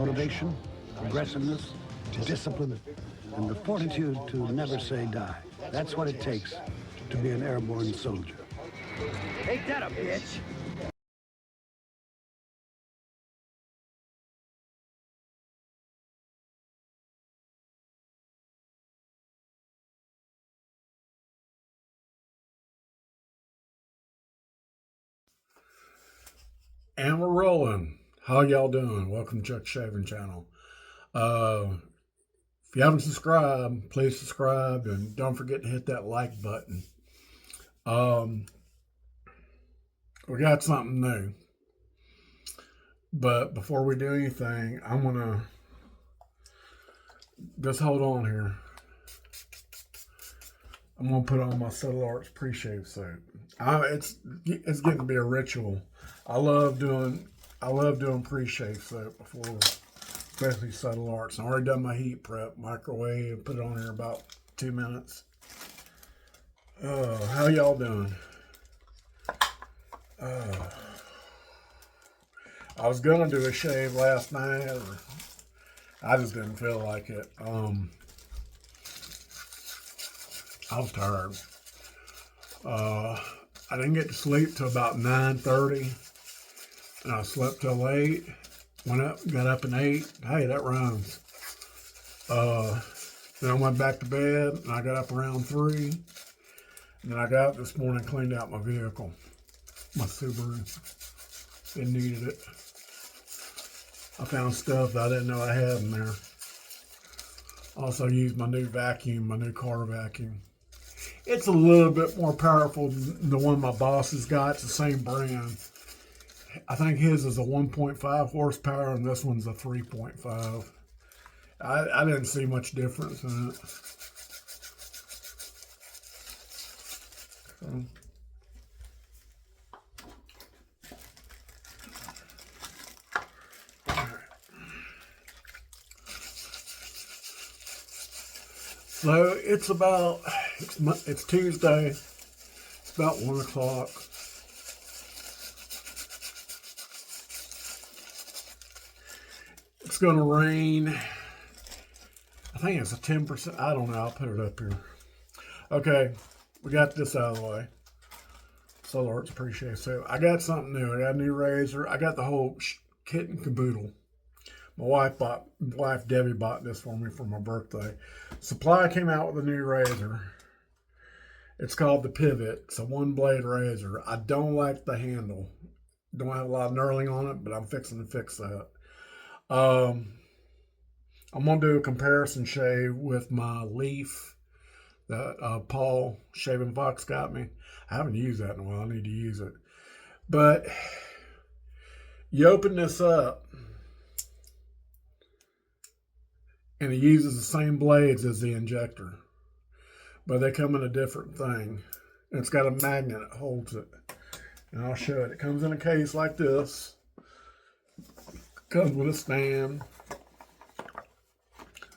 motivation, aggressiveness, discipline, and the fortitude to never say die. That's what it takes to be an airborne soldier. Ain't that a bitch? And we're rolling. How y'all doing? Welcome to Chuck Shaving Channel. If you haven't subscribed, please subscribe and don't forget to hit that like button. We got something new. But before we do anything, I'm gonna just hold on here. I'm gonna put on my Subtle Arts pre-shave suit. It's getting to be a ritual. I love doing pre-shave soap before, especially Subtle Arts. I already done my heat prep, microwave, put it on here about 2 minutes. How y'all doing? I was gonna do a shave last night, I just didn't feel like it. I was tired. I didn't get to sleep till about 9:30, and I slept till 8. Got up and ate. Hey, that rhymes. Then I went back to bed, and I got up around 3. And then I got up this morning and cleaned out my vehicle, my Subaru. It needed it. I found stuff that I didn't know I had in there. Also used my new vacuum, my new car vacuum. It's a little bit more powerful than the one my boss has got. It's the same brand. I think his is a 1.5 horsepower and this one's a 3.5. I didn't see much difference in it. So it's Tuesday. It's about 1 o'clock. It's gonna rain. I think it's a 10%. I don't know. I'll put it up here. Okay, we got this out of the way. Solar Arts appreciate it. So I got something new. I got a new razor. I got the whole kit and caboodle. My wife Debbie bought this for me for my birthday. Supply came out with a new razor. It's called the Pivot. It's a 1-blade razor. I don't like the handle. Don't have a lot of knurling on it, but I'm fixing to fix that. I'm gonna do a comparison shave with my Leaf that Paul Shaving Fox got me. I haven't used that in a while. I need to use it. But you open this up, and it uses the same blades as the injector, but they come in a different thing. And it's got a magnet that holds it. And I'll show it. It comes in a case like this. Comes with a stand.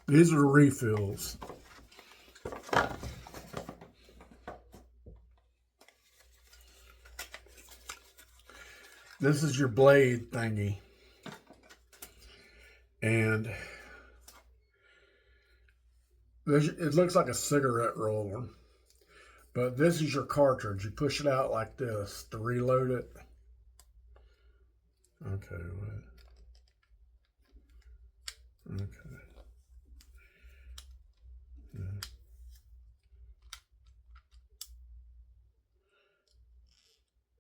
These are the refills. This is your blade thingy. And it looks like a cigarette roller, but this is your cartridge. You push it out like this to reload it. Okay, okay. Yeah.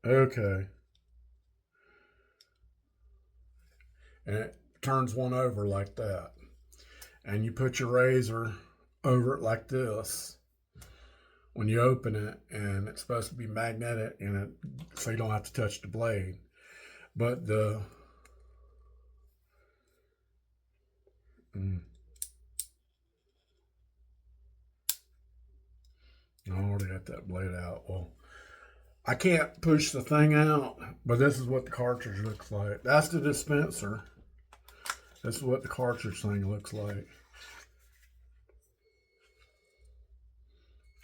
Okay. And it turns one over like that. And you put your razor over it like this when you open it, and it's supposed to be magnetic in it so you don't have to touch the blade. But I already got that blade out. Well, I can't push the thing out, but this is what the cartridge looks like. That's the dispenser. This is what the cartridge thing looks like.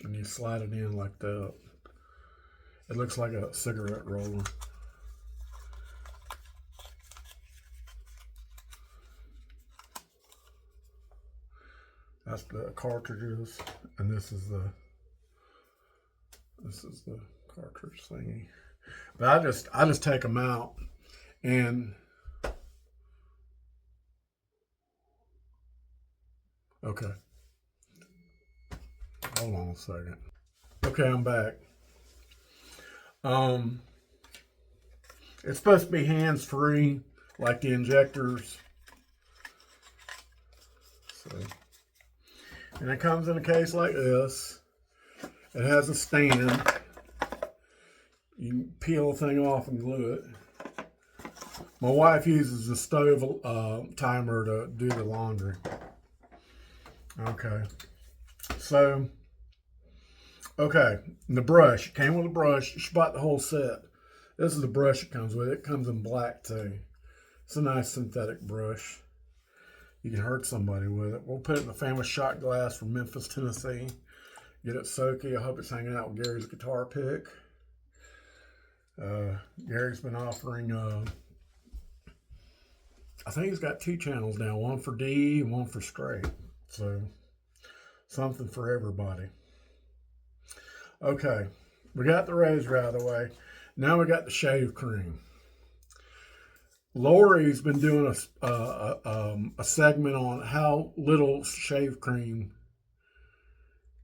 And you slide it in like that. It looks like a cigarette roller. That's the cartridges, and this is the cartridge thingy. But I just take them out and okay. Hold on a second. Okay, I'm back. It's supposed to be hands-free, like the injectors. So, and it comes in a case like this. It has a stand. You can peel the thing off and glue it. My wife uses the stove timer to do the laundry. Okay. So, okay, and the brush. It came with a brush. She bought the whole set. This is the brush it comes with. It comes in black too. It's a nice synthetic brush. You can hurt somebody with it. We'll put it in a famous shot glass from Memphis, Tennessee. Get it soaky. I hope it's hanging out with Gary's guitar pick. Gary's been offering, I think he's got 2 channels now. One for D and one for straight. So, something for everybody. Okay, we got the razor out of the way. Now we got the shave cream. Lori's been doing a segment on how little shave cream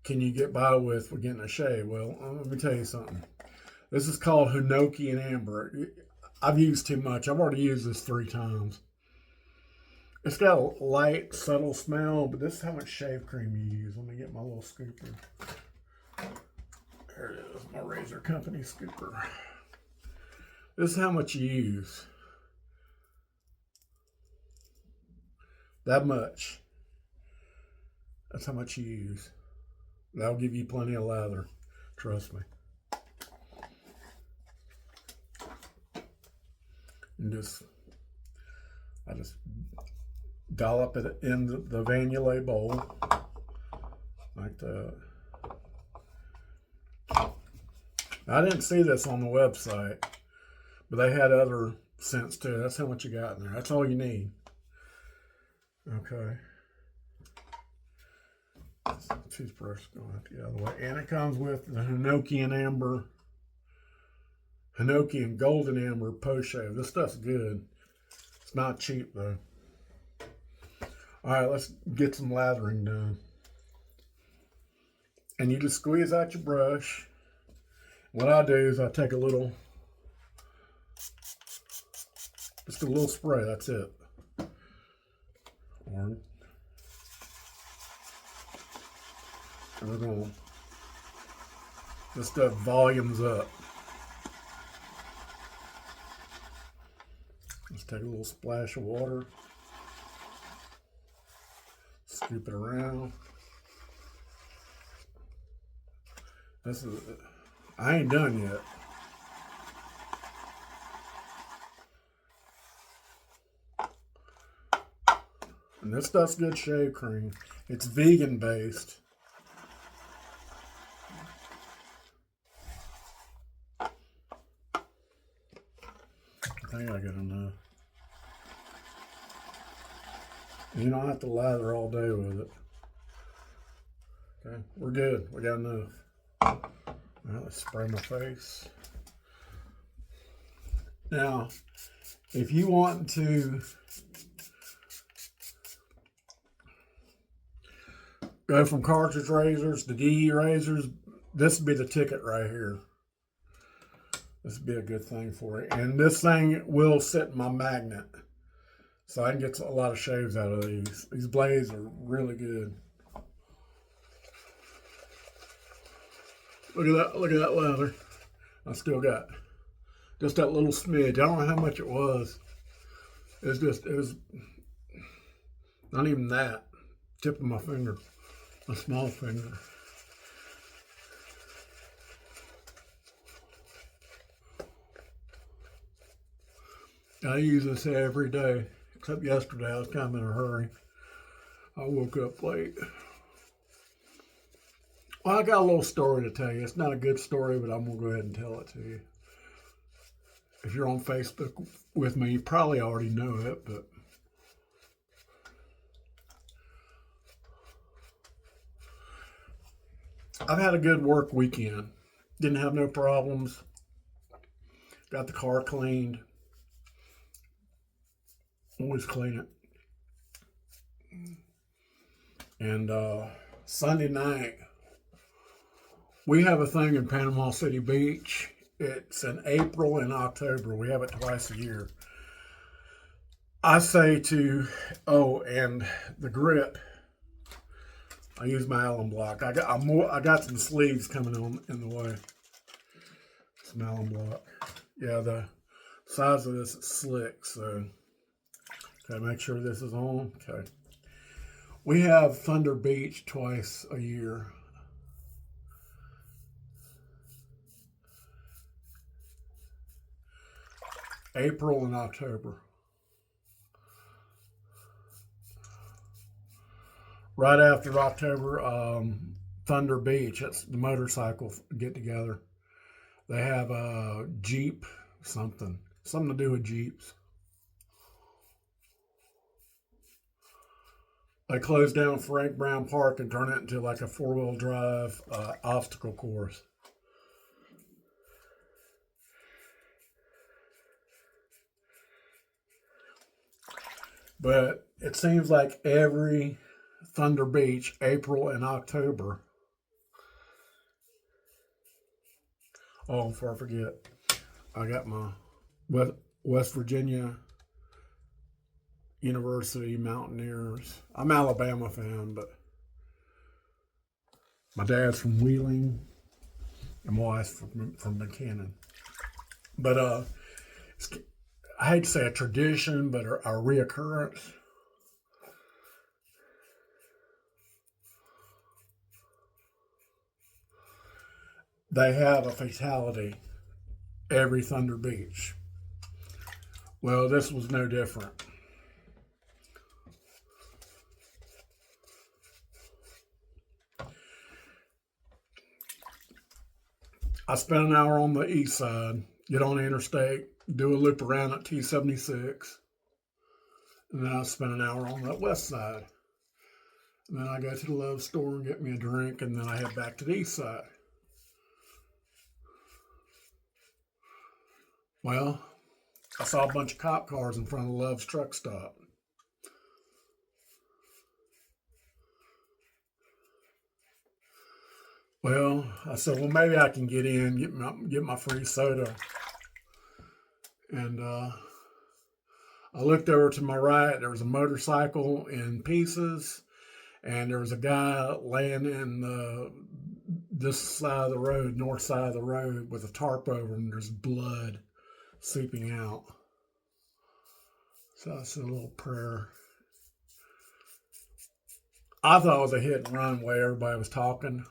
can you get by with for getting a shave. Well, let me tell you something. This is called Hinoki and Amber. I've used too much. I've already used this 3 times. It's got a light, subtle smell, but this is how much shave cream you use. Let me get my little scooper. There it is, my Razor Company scooper. This is how much you use. That much. That's how much you use. That'll give you plenty of lather. Trust me. And I just dollop it in the vanillin bowl. Like that. I didn't see this on the website, but they had other scents too. That's how much you got in there. That's all you need. Okay. Toothbrush going out the other way. And it comes with the Hinoki and Amber, Hinoki and Golden Amber post shave. This stuff's good. It's not cheap though. All right, let's get some lathering done. And you just squeeze out your brush. What I do is I take a little, just a little spray, that's it. And we're going to, this stuff volumes up. Let's take a little splash of water, scoop it around. This is, I ain't done yet. And this stuff's good shave cream. It's vegan based. I think I got enough. You don't have to lather all day with it. Okay, we're good. We got enough. All right, let's spray my face. Now, if you want to go from cartridge razors to DE razors, this would be the ticket right here. This would be a good thing for it. And this thing will sit in my magnet, so I can get a lot of shaves out of these. These blades are really good. Look at that lather. I still got just that little smidge. I don't know how much it was. It was not even that. Tip of my finger, a small finger. I use this every day, except yesterday I was kind of in a hurry. I woke up late. Well, I got a little story to tell you. It's not a good story, but I'm going to go ahead and tell it to you. If you're on Facebook with me, you probably already know it, but I've had a good work weekend. Didn't have no problems. Got the car cleaned. Always clean it. And Sunday night, we have a thing in Panama City Beach. It's in April and October. We have it twice a year. I say to, oh, and the grip, I use my Allen block. I got some sleeves coming on in the way. Some Allen block. Yeah, the size of this is slick, so okay, make sure this is on. Okay. We have Thunder Beach twice a year. April and October. Right after October, Thunder Beach, that's the motorcycle get together. They have a Jeep, something to do with Jeeps. They closed down Frank Brown Park and turn it into like a 4-wheel drive obstacle course. But it seems like every Thunder Beach, April and October. Oh, before I forget, I got my West Virginia University Mountaineers. I'm an Alabama fan, but my dad's from Wheeling and my wife's from Buchanan. But I hate to say a tradition, but a reoccurrence. They have a fatality every Thunder Beach. Well, this was no different. I spent an hour on the east side, get on the interstate, do a loop around at T76, and then I spent an hour on that west side. And then I go to the Lowe's store and get me a drink, and then I head back to the east side. Well, I saw a bunch of cop cars in front of the Love's truck stop. Well, I said, well, maybe I can get in, get my free soda. And I looked over to my right. There was a motorcycle in pieces, and there was a guy laying in this side of the road, north side of the road, with a tarp over him. There's blood seeping out. So I said a little prayer. I thought it was a hit and run way everybody was talking.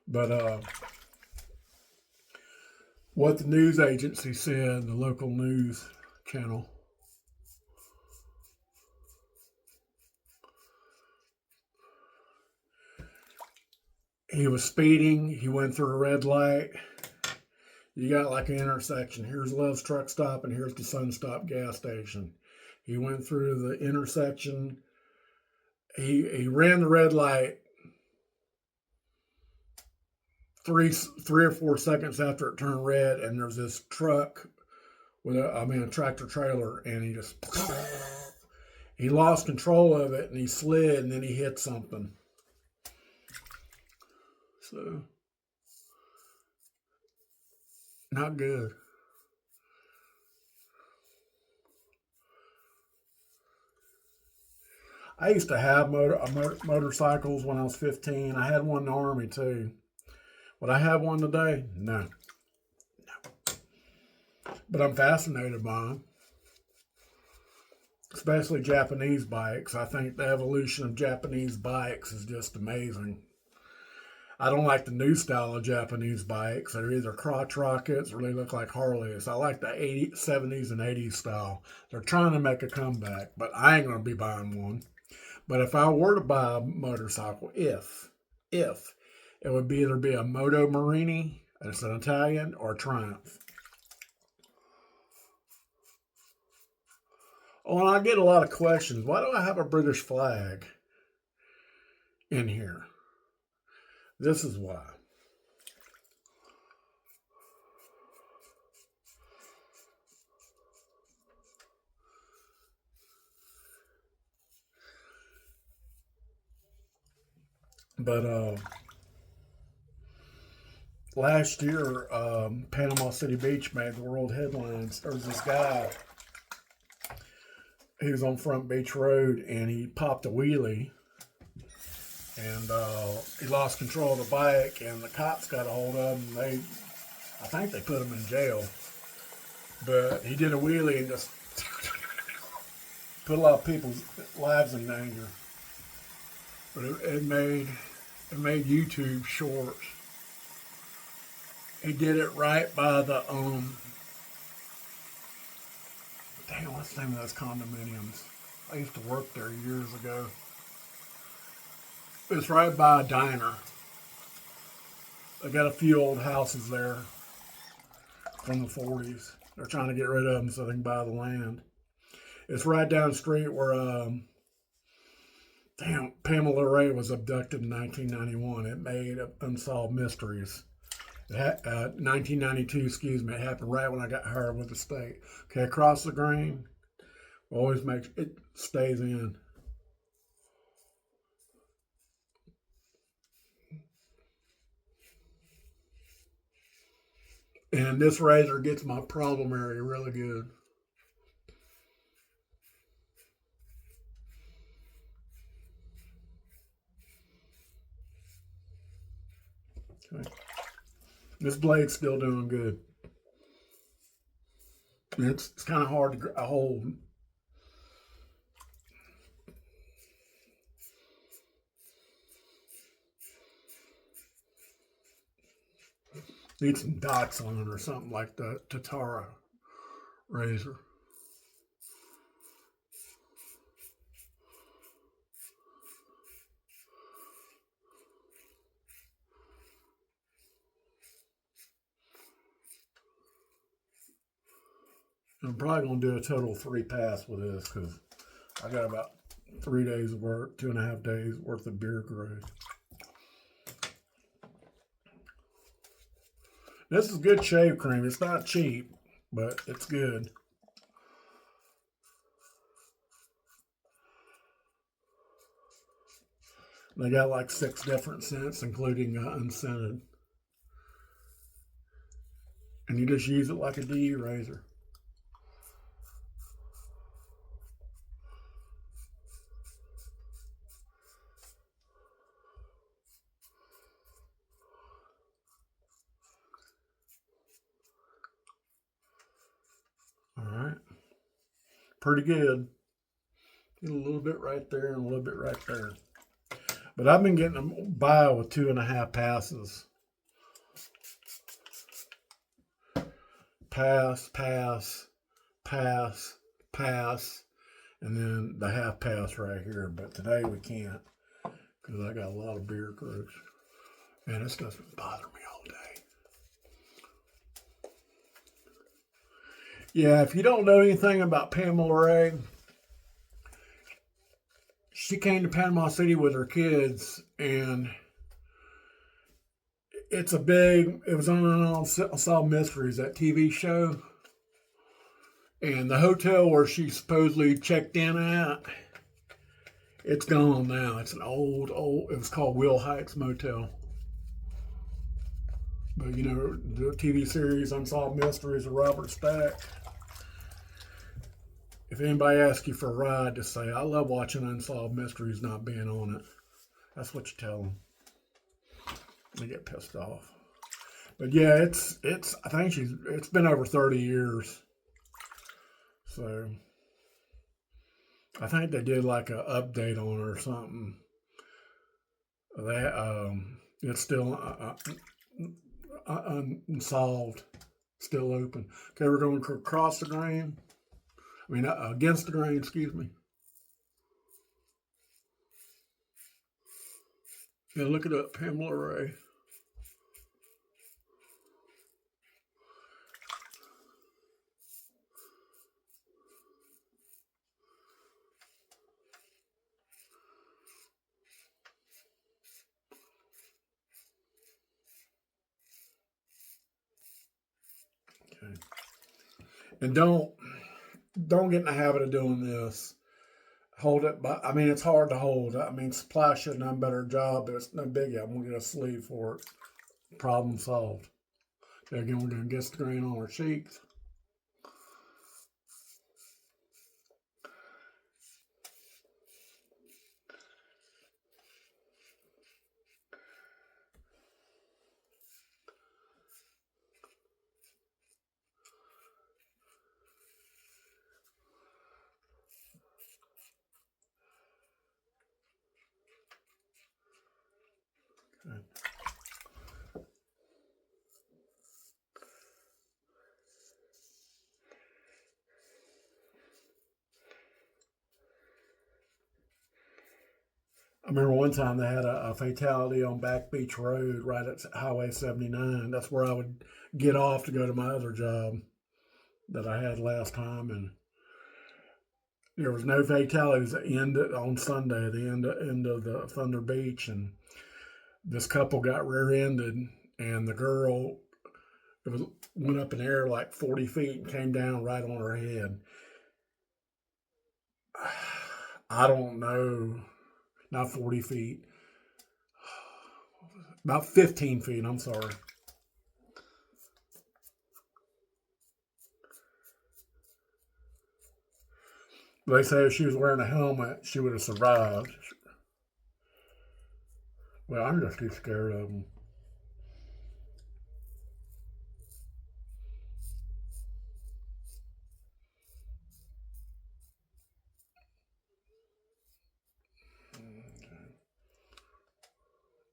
But what the news agency said, the local news channel, he was speeding. He went through a red light. You got like an intersection. Here's Love's truck stop and here's the Sunstop gas station. He went through the intersection. He ran the red light. Three or 4 seconds after it turned red, and there's this truck with a tractor trailer, and he lost control of it, and he slid, and then he hit something. So, not good. I used to have motorcycles when I was 15. I had one in the Army too. Would I have one today? No. But I'm fascinated by them. Especially Japanese bikes. I think the evolution of Japanese bikes is just amazing. I don't like the new style of Japanese bikes. They're either crotch rockets or they look like Harleys. I like the 70s and 80s style. They're trying to make a comeback, but I ain't going to be buying one. But if I were to buy a motorcycle, if it would either be a Moto Marini, it's an Italian, or a Triumph. Oh, and I get a lot of questions. Why do I have a British flag in here? This is why. But last year, Panama City Beach made the world headlines. There was this guy, he was on Front Beach Road, and he popped a wheelie, and he lost control of the bike, and the cops got a hold of him. I think they put him in jail. But he did a wheelie and just put a lot of people's lives in danger. But it made YouTube shorts. He did it right by the damn, what's the name of those condominiums? I used to work there years ago. It's right by a diner. They got a few old houses there from the 40s. They're trying to get rid of them so they can buy the land. It's right down the street where Pamela Ray was abducted in 1991. It made Unsolved Mysteries. 1992, excuse me. It happened right when I got hired with the state. Okay, across the grain, always make it stays in. And this razor gets my problem area really good. Okay. This blade's still doing good. It's kind of hard to hold. Need some dots on it or something like the Tatara razor. I'm probably going to do a total 3 pass with this because I got about 3 days of work, 2.5 days worth of beer growth. This is good shave cream. It's not cheap, but it's good. They got like 6 different scents, including unscented. And you just use it like a DE razor. All right. Pretty good. Get a little bit right there and a little bit right there. But I've been getting them by with 2.5 passes. Pass, pass, pass, pass, and then the half pass right here. But today we can't because I got a lot of beer growth. And this doesn't bother me all day. Yeah, if you don't know anything about Pamela Ray, she came to Panama City with her kids, and it was on Unsolved Mysteries, that TV show. And the hotel where she supposedly checked in at, it's gone now. It's an old, it was called Will Heights Motel. But you know, the TV series Unsolved Mysteries of Robert Stack. If anybody asks you for a ride, just say, I love watching Unsolved Mysteries not being on it. That's what you tell them. They get pissed off. But yeah, I think it's been over 30 years. So I think they did like an update on her or something. That it's still unsolved, still open. Okay, we're going across the grain. Against the grain, excuse me. Yeah, look it up, Pamela Ray. And don't get in the habit of doing this. Hold it, but I mean, it's hard to hold. I mean, Supply should have done a better job, but it's no biggie. I'm gonna get a sleeve for it. Problem solved. Again, we're gonna get the grain on our cheeks. Okay. I remember one time they had a fatality on Back Beach Road right at Highway 79. That's where I would get off to go to my other job that I had last time. And there was no fatalities at the end on Sunday, the end of the Thunder Beach. And this couple got rear-ended, and the girl went up in the air like 40 feet and came down right on her head. I don't know. Not 40 feet. About 15 feet, I'm sorry. They say if she was wearing a helmet, she would have survived. Well, I'm just too scared of them.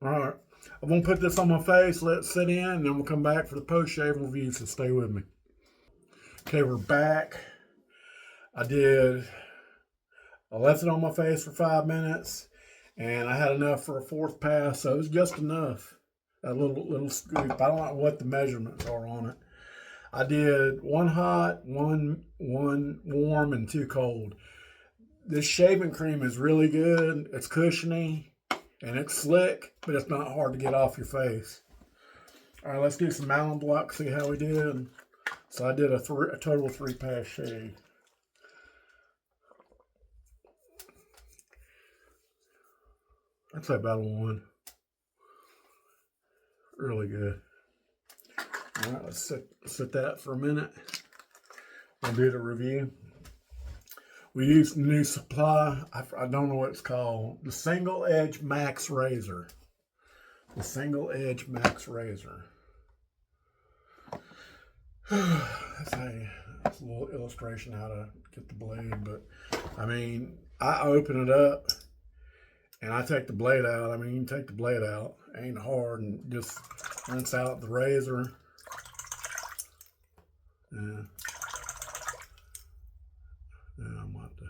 All right. I'm going to put this on my face, let it sit in, and then we'll come back for the post-shave review, so stay with me. Okay, we're back. I left it on my face for 5 minutes, and I had enough for a fourth pass, so it was just enough. A little scoop. I don't know what the measurements are on it. I did 1 hot, one warm, and 2 cold. This shaving cream is really good. It's cushiony, and it's slick, but it's not hard to get off your face. All right, let's do some Allen block, see how we did. So I did a total 3-pass shave. I'd say about a 1. Really good. All right, let's sit that for a minute. We'll do the review. We used the new Supply. I don't know what it's called. The Single Edge Max Razor. The Single Edge Max Razor. That's a little illustration how to get the blade, but I mean, I open it up and I take the blade out. I mean, you can take the blade out. It ain't hard, and just rinse out the razor. Yeah. Yeah, I'm about to.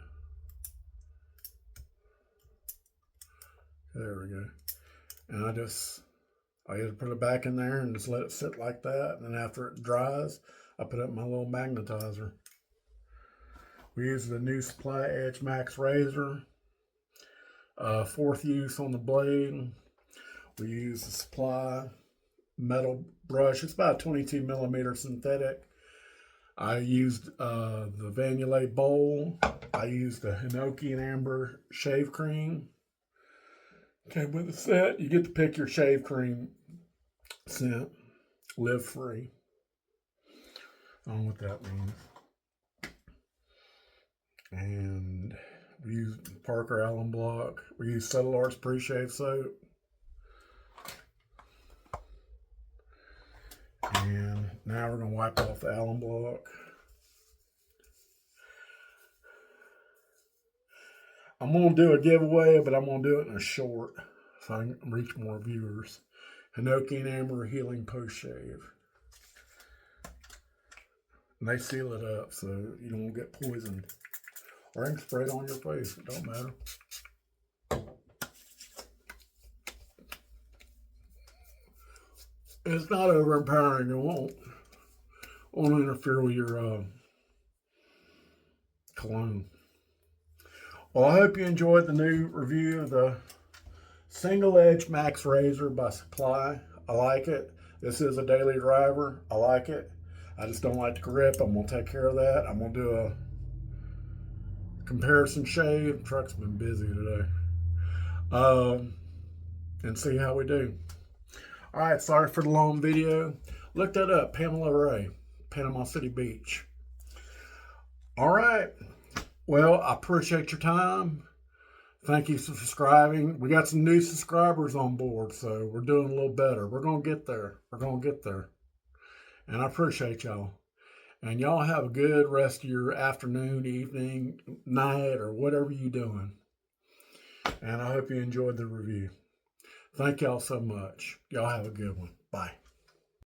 There we go. And I either put it back in there and just let it sit like that. And then after it dries, I put up my little magnetizer. We use the new Supply Edge Max Razor. 4th use on the blade. We use the Supply metal brush. It's about 22 millimeter synthetic. I used the Vanillate bowl. I used the Hinoki and Amber shave cream. Okay, with the set, you get to pick your shave cream scent. Live free. I don't know what that means. And we use Parker Allen Block. We use Subtle Arts pre-shave soap. And now we're going to wipe off the Allen Block. I'm going to do a giveaway, but I'm going to do it in a short so I can reach more viewers. Hinoki and Amber Healing Post Shave. And they seal it up so you don't get poisoned. Or I can spray it on your face, it don't matter. It's not overpowering. It won't interfere with your cologne. Well, I hope you enjoyed the new review of the Single Edge Max Razor by Supply. I like it. This is a daily driver. I like it. I just don't like the grip. I'm going to take care of that. I'm going to do a comparison shave. The truck's been busy today. And see how we do. All right, sorry for the long video. Look that up, Pamela Ray, Panama City Beach. All right. Well, I appreciate your time. Thank you for subscribing. We got some new subscribers on board, so we're doing a little better. We're going to get there. We're going to get there. And I appreciate y'all. And y'all have a good rest of your afternoon, evening, night, or whatever you're doing. And I hope you enjoyed the review. Thank y'all so much. Y'all have a good one. Bye.